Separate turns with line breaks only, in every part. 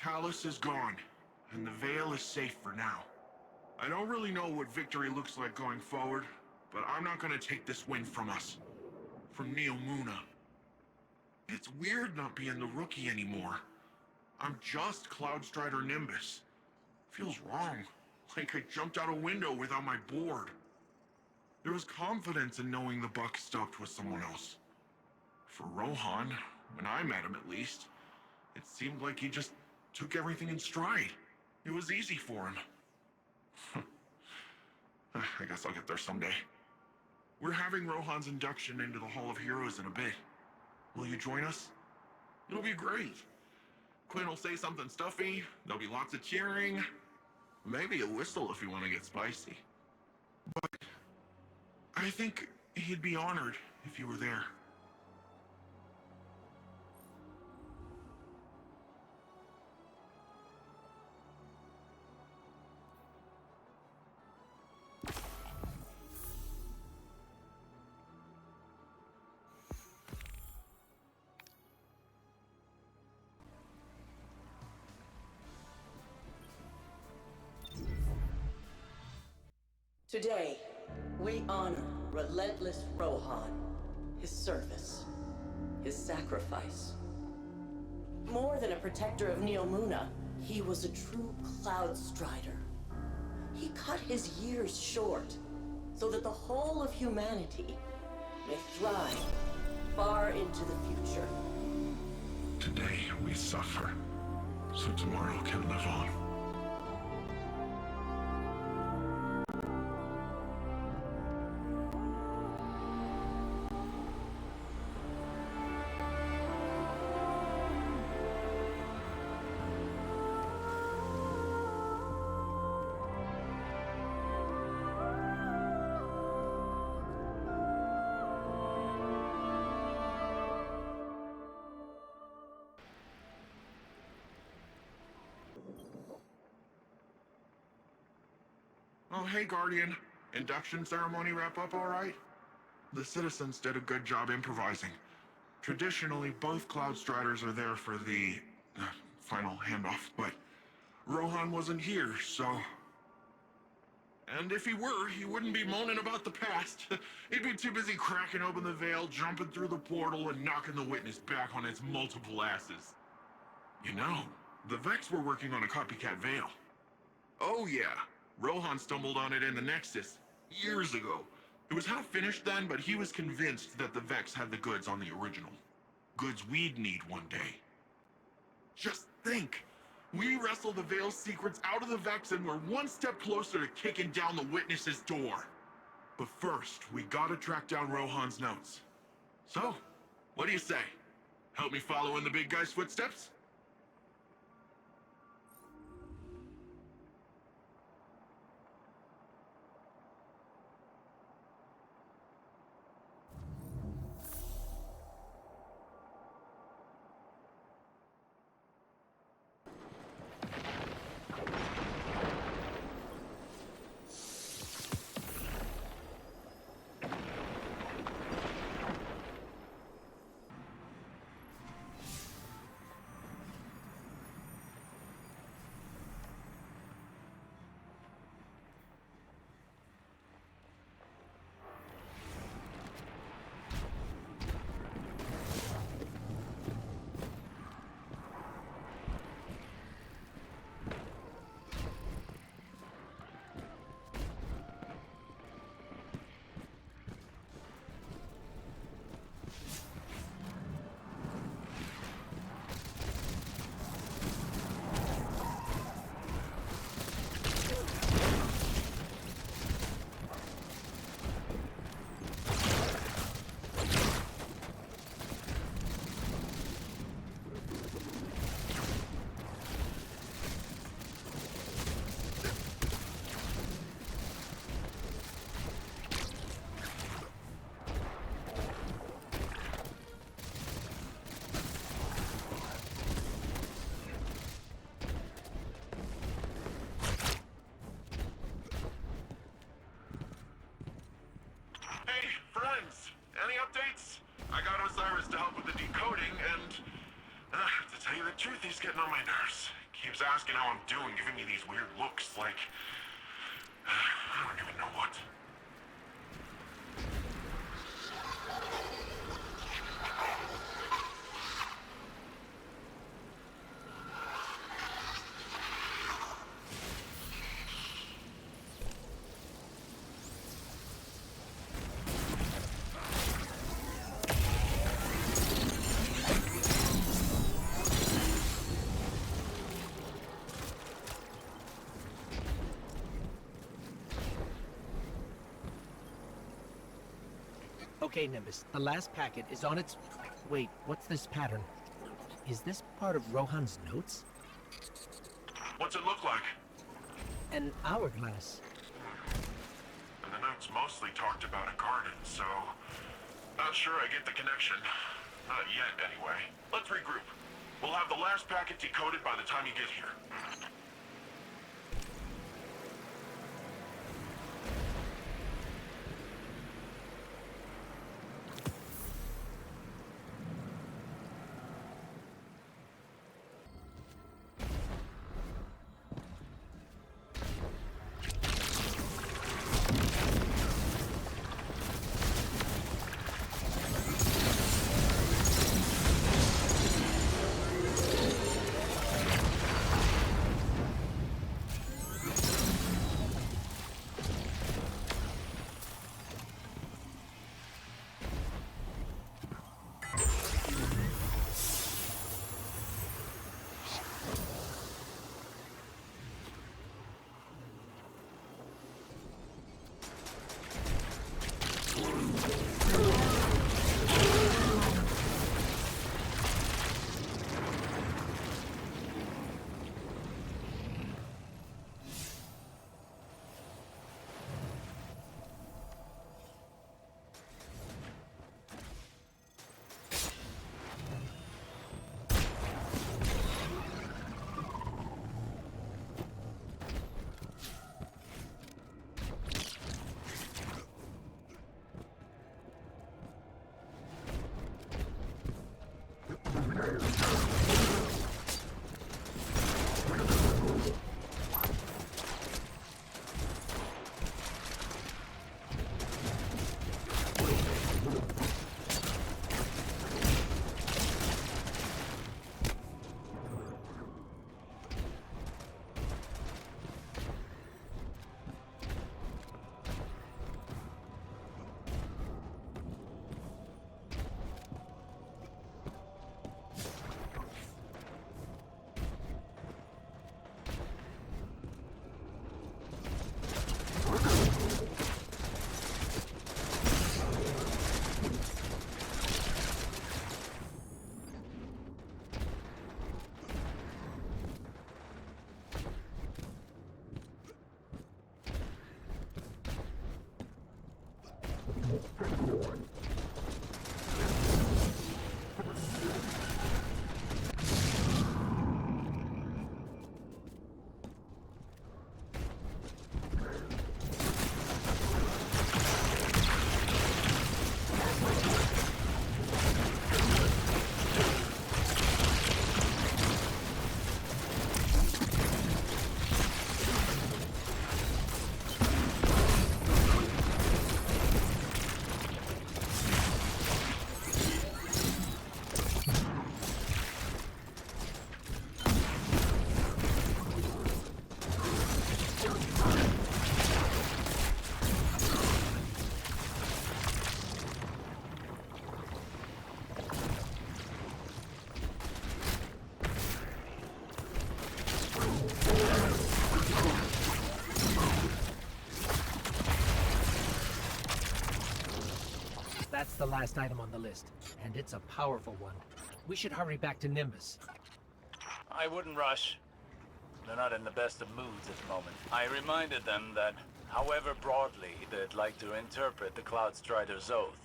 Callus is gone, and the Veil is safe for now. I don't really know what victory looks like going forward, but I'm not gonna take this win from us. From Neomuna. It's weird not being the rookie anymore. I'm just Cloudstrider Nimbus. Feels wrong, like I jumped out a window without my board. There was confidence in knowing the buck stopped with someone else. For Rohan, when I met him at least, it seemed like he just took everything in stride. It was easy for him. I guess I'll get there someday. We're having Rohan's induction into the Hall of Heroes in a bit. Will you join us? It'll be great. Quinn will say something stuffy, there'll be lots of cheering, maybe a whistle if you want to get spicy. But I think he'd be honored if you were there.
Today, we honor relentless Rohan, his service, his sacrifice. More than a protector of Neomuna, he was a true Cloudstrider. He cut his years short so that the whole of humanity may thrive far into the future.
Today we suffer, so tomorrow can live on. Oh, hey, Guardian. Induction ceremony wrap up all right? The citizens did a good job improvising. Traditionally, both Cloudstriders are there for the final handoff, but Rohan wasn't here, so... And if he were, he wouldn't be moaning about the past. He'd be too busy cracking open the veil, jumping through the portal, and knocking the witness back on its multiple asses. You know, the Vex were working on a copycat veil. Oh yeah. Rohan stumbled on it in the Nexus, years ago. It was half finished then, but he was convinced that the Vex had the goods on the original. Goods we'd need one day. Just think! We wrestled the Veil's secrets out of the Vex and we're one step closer to kicking down the Witness's door. But first, we gotta track down Rohan's notes. So, what do you say? Help me follow in the big guy's footsteps? He's getting on my nerves. Keeps asking how I'm doing, giving me these weird looks like... I don't even know what.
Okay, Nimbus, the last packet is on its... Wait, what's this pattern? Is this part of Rohan's notes?
What's it look like?
An hourglass.
And the notes mostly talked about a garden, so... Not sure I get the connection. Not yet, anyway. Let's regroup. We'll have the last packet decoded by the time you get here.
That's the last item on the list, and it's a powerful one. We should hurry back to Nimbus.
I wouldn't rush. They're not in the best of moods at the moment. I reminded them that, however broadly they'd like to interpret the Cloud Strider's oath,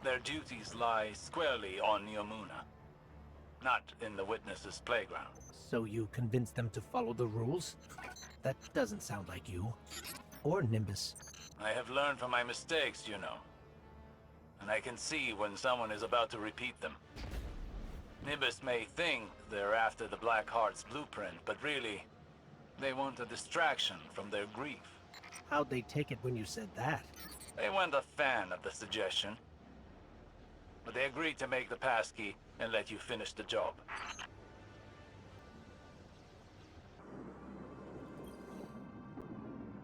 their duties lie squarely on Neomuna, not in the Witness's playground.
So you convinced them to follow the rules? That doesn't sound like you. Or Nimbus.
I have learned from my mistakes, you know. And I can see when someone is about to repeat them. Nimbus may think they're after the Black Heart's blueprint, but really, they want a distraction from their grief.
How'd they take it when you said that?
They weren't a fan of the suggestion, but they agreed to make the passkey and let you finish the job.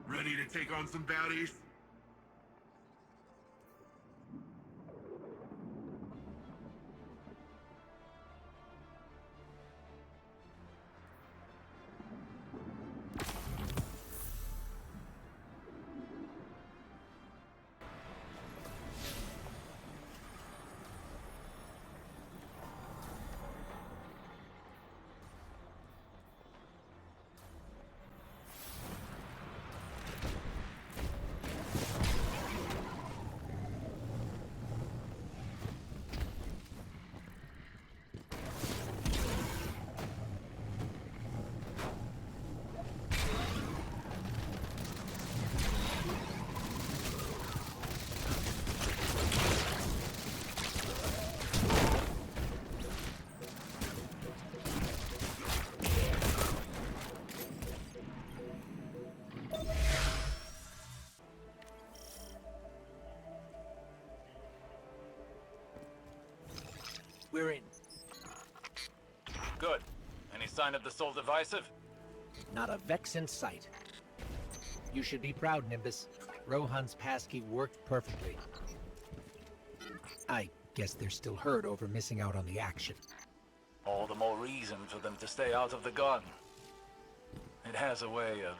Ready to take on some baddies?
We're in.
Good. Any sign of the Soul Divisive?
Not a vex in sight. You should be proud, Nimbus. Rohan's passkey worked perfectly. I guess they're still hurt over missing out on the action.
All the more reason for them to stay out of the garden. It has a way of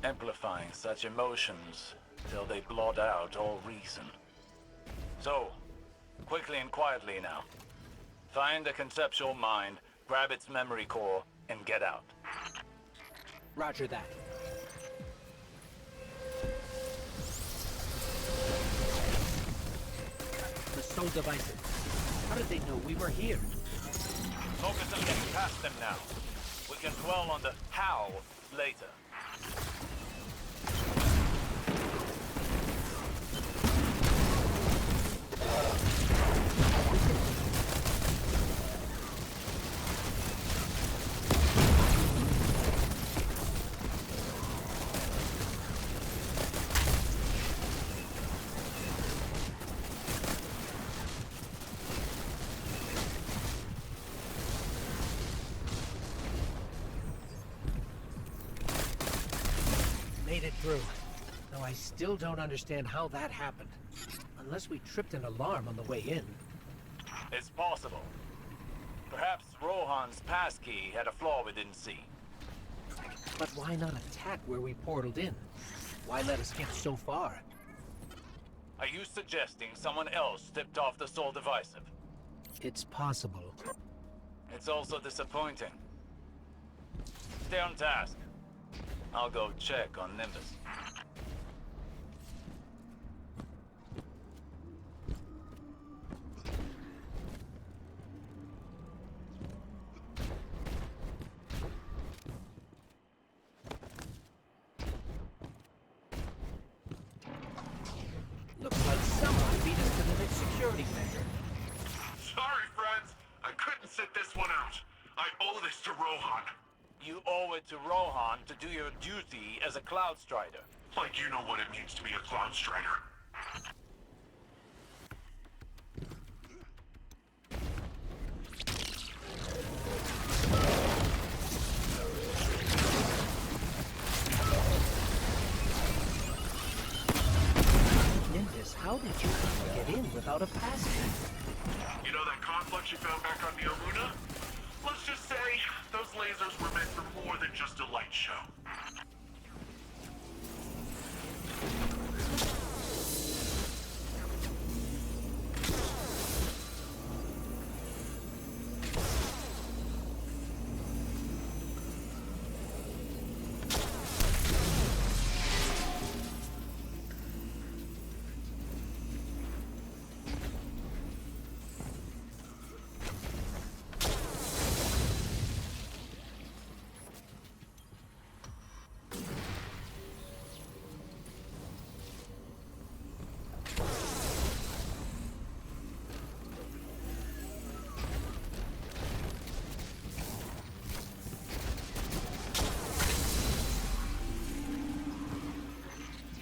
amplifying such emotions till they blot out all reason. So, quickly and quietly now. Find a conceptual mind, grab its memory core, and get out.
Roger that. The Soul Divisive. How did they know we were here?
Focus on getting past them now. We can dwell on the how later.
Made it through. Though I still don't understand how that happened. Unless we tripped an alarm on the way in.
It's possible. Perhaps Rohan's passkey had a flaw we didn't see.
But why not attack where we portaled in? Why let us get so far?
Are you suggesting someone else tipped off the Soul Divisive?
It's possible.
It's also disappointing. Stay on task. I'll go check on Nimbus.
Looks like someone beat us to the next security measure.
Sorry, friends. I couldn't sit this one out. I owe this to Rohan.
You owe it to Rohan to do your duty as a Cloud Strider.
Like you know what it means to be a Cloud Strider.
Nimbus, how did you get in without a passkey?
You know that conflict you found back on Neo Luna? Let's just say those lasers were meant for more than just a light show.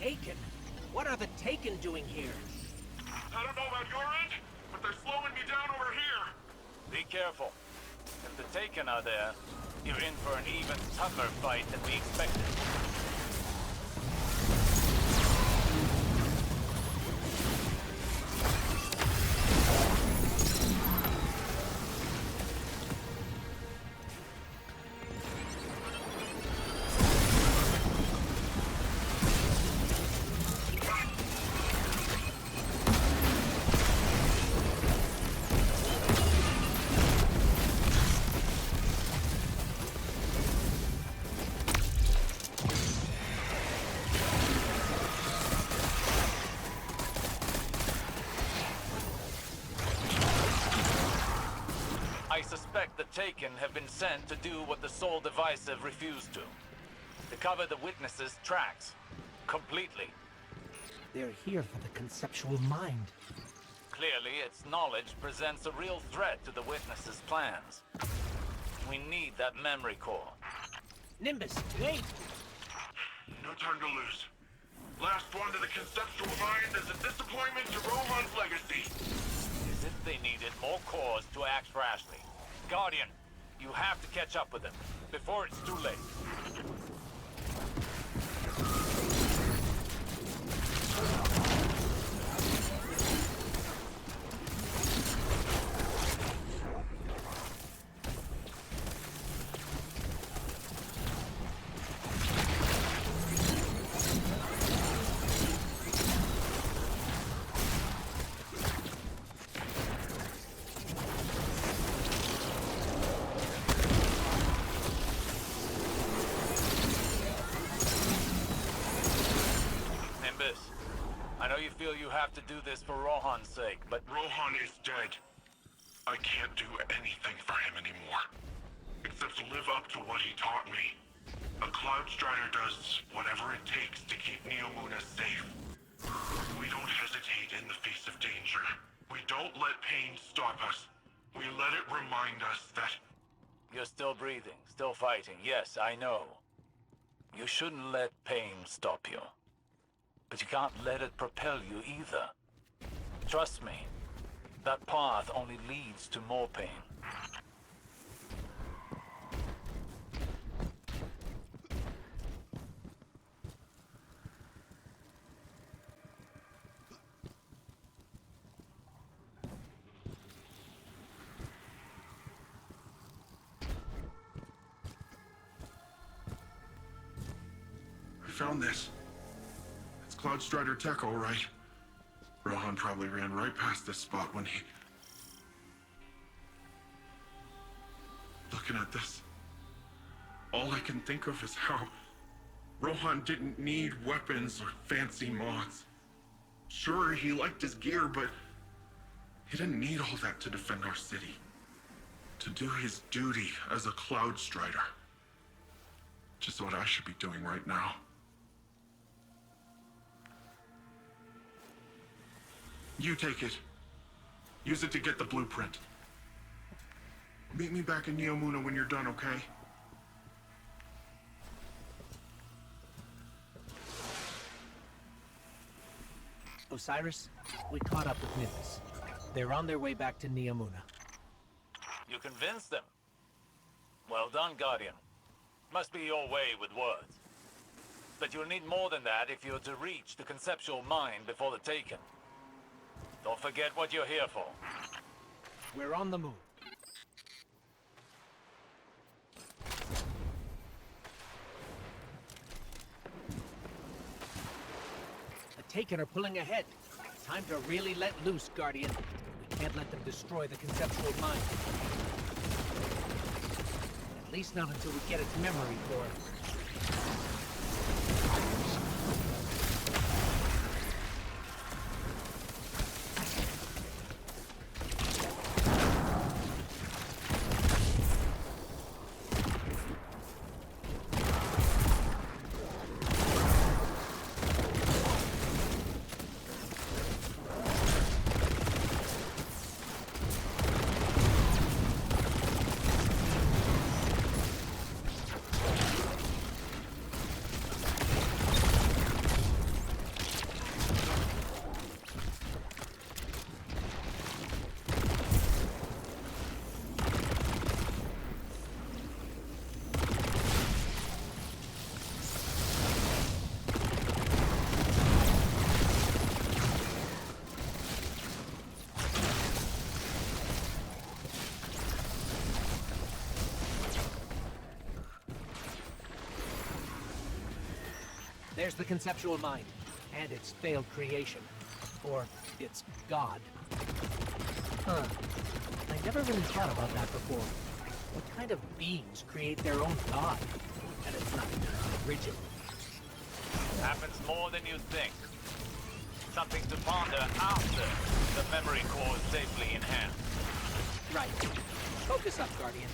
Taken? What are the Taken doing here?
I don't know about your end, but they're slowing me down over here.
Be careful. If the Taken are there, you're in for an even tougher fight than we expected. I suspect the Taken have been sent to do what the Soul Divisive refused to cover the witnesses' tracks. Completely.
They're here for the conceptual mind.
Clearly, its knowledge presents a real threat to the witnesses' plans. We need that memory core.
Nimbus, wait!
No time to lose. Last one to the conceptual mind is a disappointment to Rohan's legacy.
As if they needed more cores to act rashly. Guardian, you have to catch up with them before it's too late. I know you feel you have to do this for Rohan's sake, but
Rohan is dead. I can't do anything for him anymore. Except to live up to what he taught me. A Cloud Strider does whatever it takes to keep Neomuna safe. We don't hesitate in the face of danger. We don't let pain stop us. We let it remind us that...
you're still breathing, still fighting. Yes, I know. You shouldn't let pain stop you. But you can't let it propel you either. Trust me, that path only leads to more pain.
I found this. Cloud Strider tech, all right. Rohan probably ran right past this spot when he... Looking at this, all I can think of is how Rohan didn't need weapons or fancy mods. Sure, he liked his gear, but he didn't need all that to defend our city. To do his duty as a Cloud Strider. Just what I should be doing right now. You take it. Use it to get the blueprint. Meet me back in Neomuna when you're done, okay?
Osiris, we caught up with Nimbus. They're on their way back to Neomuna.
You convinced them. Well done, Guardian. Must be your way with words. But you'll need more than that if you're to reach the conceptual mind before the Taken. Don't forget what you're here for.
We're on the move. The Taken are pulling ahead. Time to really let loose, Guardian. We can't let them destroy the conceptual mind. At least not until we get its memory core. There's the conceptual mind, and its failed creation. Or its god. Huh. I never really thought about that before. What kind of beings create their own god? And it's not original.
Happens more than you think. Something to ponder after the memory core is safely in hand.
Right. Focus up, Guardian.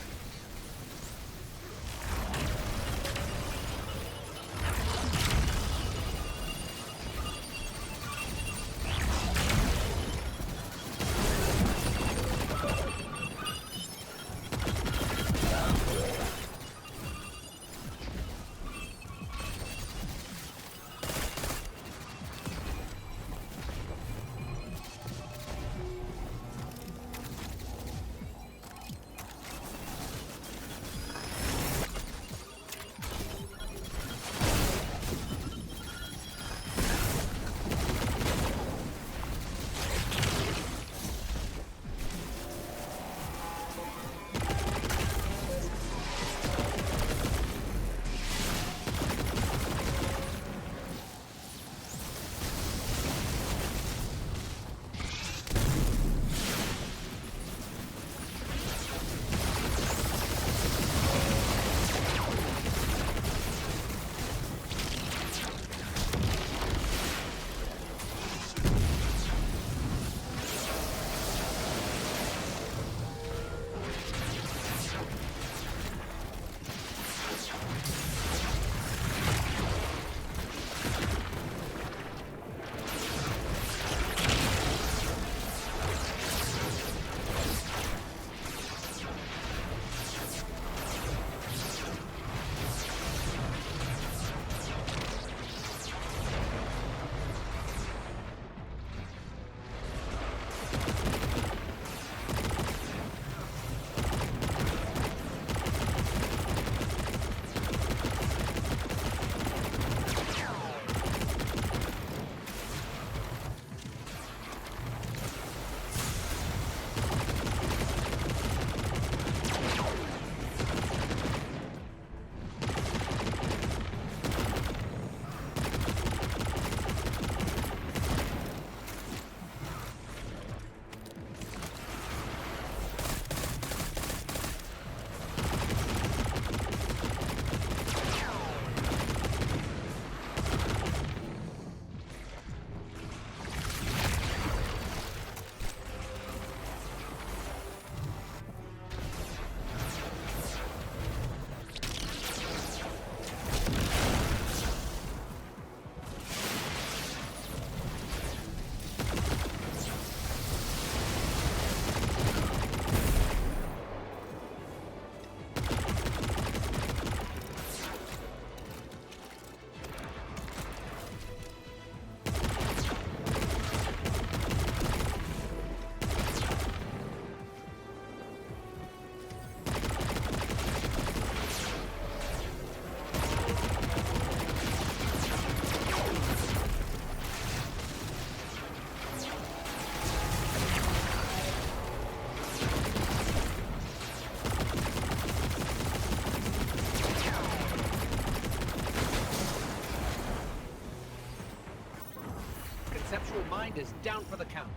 Conceptual mind is down for the count.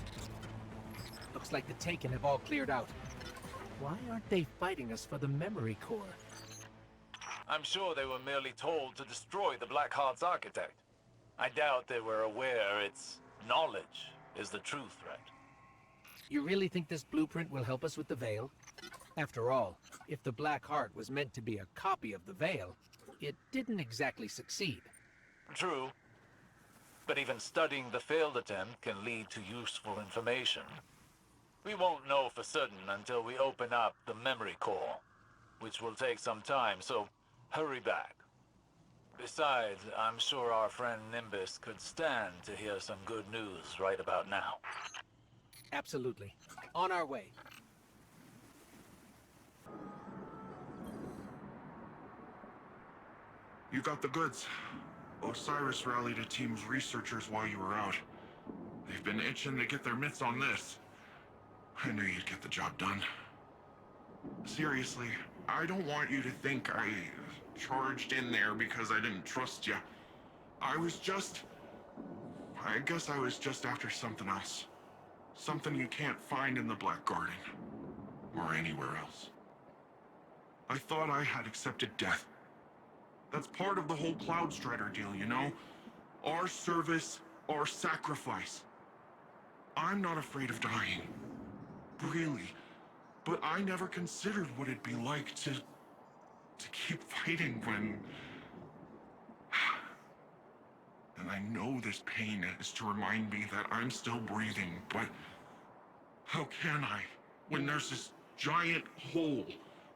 Looks like the Taken have all cleared out. Why aren't they fighting us for the memory core?
I'm sure they were merely told to destroy the Black Heart's architect. I doubt they were aware its knowledge is the true threat.
You really think this blueprint will help us with the Veil? After all, if the Black Heart was meant to be a copy of the Veil, it didn't exactly succeed.
True. But even studying the failed attempt can lead to useful information. We won't know for certain until we open up the memory core, which will take some time, so hurry back. Besides, I'm sure our friend Nimbus could stand to hear some good news right about now.
Absolutely. On our way.
You got the goods. Osiris rallied a team of researchers while you were out. They've been itching to get their mitts on this. I knew you'd get the job done. Seriously, I don't want you to think I charged in there because I didn't trust you. I guess I was just after something else. Something you can't find in the Black Garden. Or anywhere else. I thought I had accepted death. That's part of the whole Cloud Strider deal, you know? Our service, our sacrifice. I'm not afraid of dying. Really. But I never considered what it'd be like to keep fighting when... And I know this pain is to remind me that I'm still breathing, but... How can I, when there's this giant hole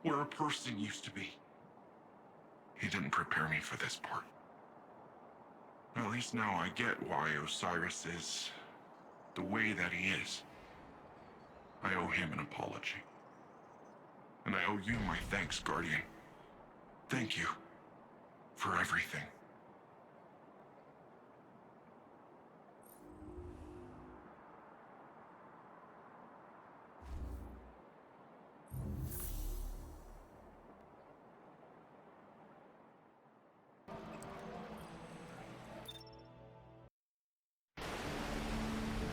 where a person used to be? He didn't prepare me for this part. At least now I get why Osiris is the way that he is. I owe him an apology. And I owe you my thanks, Guardian. Thank you for everything.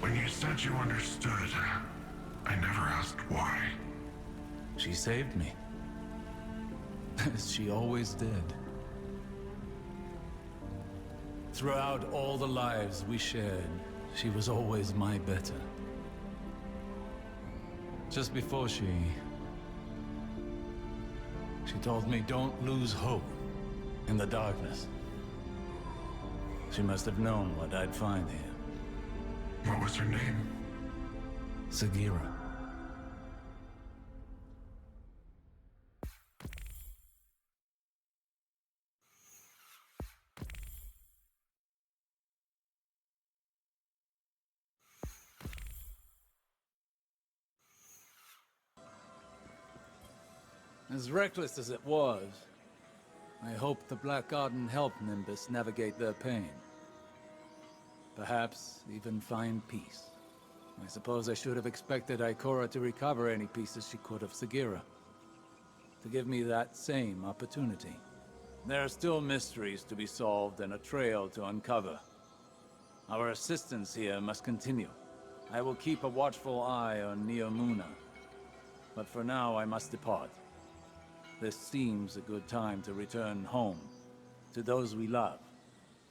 When you said you understood, I never asked why.
She saved me. As she always did. Throughout all the lives we shared, she was always my better. Just before she told me don't lose hope in the darkness. She must have known what I'd find here.
What was her name?
Sagira. As reckless as it was, I hope the Black Garden helped Nimbus navigate their pain. Perhaps even find peace. I suppose I should have expected Ikora to recover any pieces she could of Sagira. To give me that same opportunity. There are still mysteries to be solved and a trail to uncover. Our assistance here must continue. I will keep a watchful eye on Neomuna. But for now, I must depart. This seems a good time to return home, to those we love.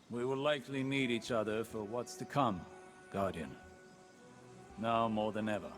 We will likely need each other for what's to come, Guardian. Now more than ever.